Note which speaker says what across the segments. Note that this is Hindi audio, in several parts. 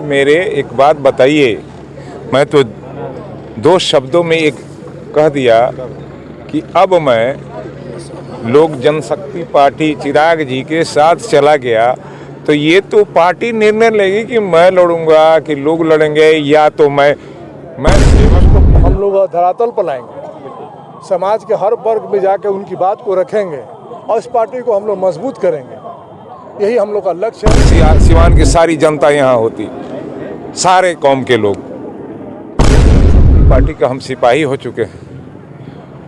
Speaker 1: मेरे एक बात बताइए, मैं तो दो शब्दों में एक कह दिया कि अब मैं लोक जनशक्ति पार्टी चिराग जी के साथ चला गया, तो ये तो पार्टी निर्णय लेगी कि मैं लड़ूंगा कि लोग लड़ेंगे, या तो मैं सेवक को
Speaker 2: हम लोग धरातल पर लाएंगे, समाज के हर वर्ग में जाके उनकी बात को रखेंगे और इस पार्टी को हम लोग मजबूत करेंगे। यही हम लोग का लक्ष्य है।
Speaker 1: सिवान की सारी जनता यहाँ होती, सारे कौम के लोग, पार्टी का हम सिपाही हो चुके हैं।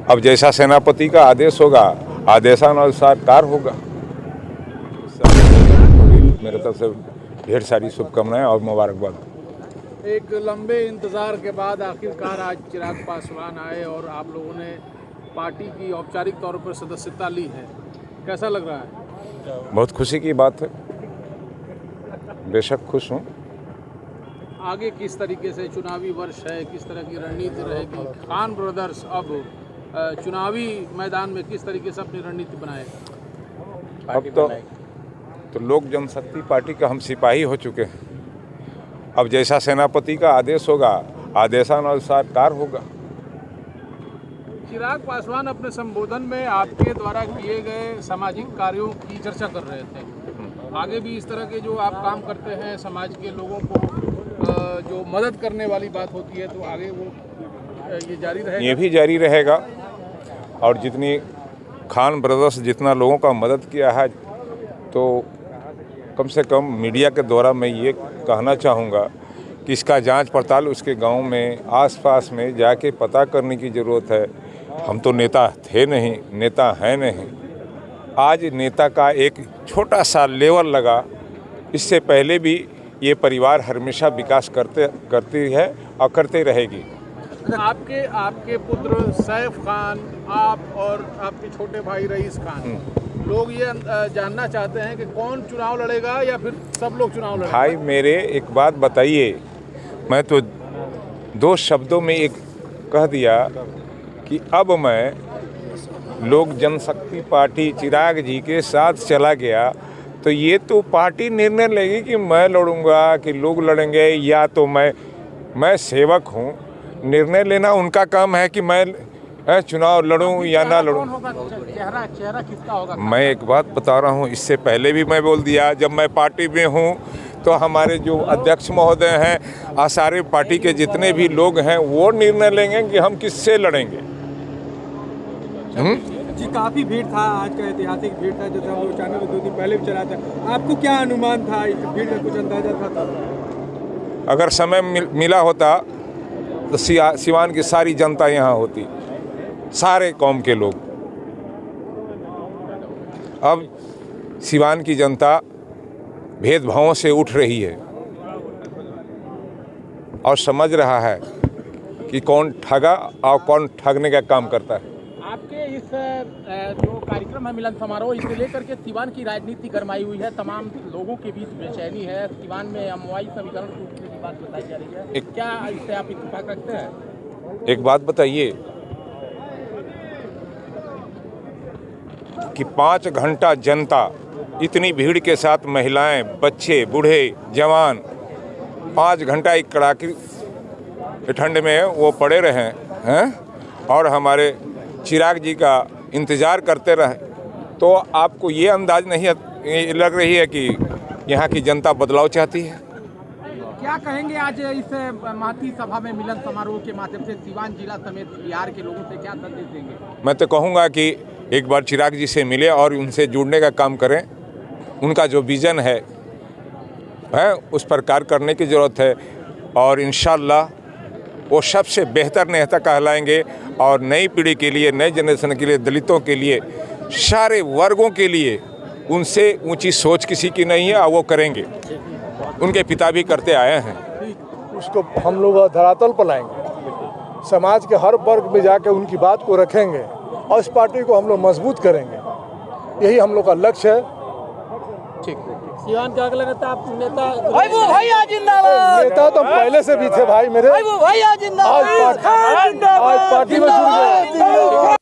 Speaker 1: अब जैसा सेनापति का आदेश होगा, आदेशानुसार कार्य होगा। मेरे तरफ से ढेर सारी शुभकामनाएं और मुबारकबाद।
Speaker 3: एक लंबे इंतज़ार के बाद आखिरकार आज चिराग पासवान आए और आप लोगों ने पार्टी की औपचारिक तौर पर सदस्यता ली है, कैसा लग रहा है?
Speaker 1: बहुत खुशी की बात है, बेशक खुश हूँ।
Speaker 3: आगे किस तरीके से चुनावी वर्ष है, किस तरह की रणनीति रहेगी? खान ब्रदर्स अब चुनावी मैदान में किस तरीके से अपनी रणनीति बनाएगा?
Speaker 1: अब तो लोक जनशक्ति पार्टी का हम सिपाही हो चुके हैं। अब जैसा सेनापति का आदेश होगा, आदेशानुसार कार्य होगा।
Speaker 3: चिराग पासवान अपने संबोधन में आपके द्वारा किए गए सामाजिक कार्यों की चर्चा कर रहे थे। आगे भी इस तरह के जो आप काम करते हैं, समाज के लोगों को जो मदद करने वाली बात होती है, तो आगे वो ये जारी रहेगा?
Speaker 1: ये भी जारी रहेगा। और जितनी खान ब्रदर्स जितना लोगों का मदद किया है, तो कम से कम मीडिया के द्वारा मैं ये कहना चाहूँगा कि इसका जांच पड़ताल उसके गांव में, आसपास में जाके पता करने की ज़रूरत है। हम तो नेता थे नहीं, नेता हैं नहीं। आज नेता का एक छोटा सा लेवल लगा। इससे पहले भी ये परिवार हमेशा विकास करती है और करते रहेगी।
Speaker 3: आपके पुत्र सैफ खान, आप और आपके छोटे भाई रईस खान, लोग ये जानना चाहते हैं कि कौन चुनाव लड़ेगा या फिर सब लोग चुनाव लड़ेंगे?
Speaker 1: भाई मेरे एक बात बताइए, मैं तो दो शब्दों में एक कह दिया कि अब मैं लोक जनशक्ति पार्टी चिराग जी के साथ चला गया, तो ये तो पार्टी निर्णय लेगी कि मैं लड़ूंगा कि लोग लड़ेंगे, या तो मैं सेवक हूँ। निर्णय लेना उनका काम है कि मैं चुनाव लड़ूं या ना लड़ूं।
Speaker 3: चेहरा किसका होगा?
Speaker 1: मैं एक बात बता रहा हूँ, इससे पहले भी मैं बोल दिया, जब मैं पार्टी में हूँ तो हमारे जो अध्यक्ष महोदय हैं और सारे पार्टी के जितने भी लोग हैं, वो निर्णय लेंगे कि हम किससे लड़ेंगे।
Speaker 4: जी, काफ़ी भीड़ था, आज का ऐतिहासिक भीड़ था, जैसे हम लोग चैनल में 2 दिन पहले भी चला था। आपको क्या अनुमान था, इस भीड़ का कुछ अंदाजा था?
Speaker 1: अगर समय मिला होता तो सिवान की सारी जनता यहाँ होती, सारे कौम के लोग। अब सिवान की जनता भेदभावों से उठ रही है और समझ रहा है कि कौन ठगा और कौन ठगने का काम करता है।
Speaker 3: आपके इस जो कार्यक्रम है मिलन समारोह, इसको लेकर के सिवान की राजनीति गरमाई हुई है, तमाम लोगों के बीच बेचैनी है। सिवान में अमवाई समीकरण टूटने की बात बताई जा रही है, क्या इससे आप इत्तेफाक रखते हैं?
Speaker 1: एक बात बताइए कि 5 घंटा जनता, इतनी भीड़ के साथ महिलाएं, बच्चे, बूढ़े, जवान 5 घंटा एक कड़ाके ठंड में वो पड़े रहे हैं और हमारे चिराग जी का इंतज़ार करते रहे, तो आपको ये अंदाज नहीं लग रही है कि यहाँ की जनता बदलाव चाहती है?
Speaker 3: क्या कहेंगे आज इस महती सभा में मिलन समारोह के माध्यम से सिवान जिला समेत बिहार के लोगों से क्या संदेश देंगे?
Speaker 1: मैं तो कहूँगा कि एक बार चिराग जी से मिले और उनसे जुड़ने का काम करें। उनका जो विज़न है उस पर कार्य करने की ज़रूरत है, और इंशाअल्लाह वो सबसे बेहतर नेता कहलाएंगे। और नई पीढ़ी के लिए, नए जनरेशन के लिए, दलितों के लिए, सारे वर्गों के लिए उनसे ऊंची सोच किसी की नहीं है, और वो करेंगे। उनके पिता भी करते आए हैं।
Speaker 2: उसको हम लोग धरातल पर लाएंगे, समाज के हर वर्ग में जाके उनकी बात को रखेंगे और इस पार्टी को हम लोग मजबूत करेंगे। यही हम लोग का लक्ष्य है।
Speaker 3: ठीक, सिवान का अगला नेता
Speaker 4: भैया जिंदाबाद।
Speaker 2: नेता तो पहले से भी थे भाई मेरे,
Speaker 4: भैया जिंदाबाद।
Speaker 2: आज पार्टी में जुड़ गए।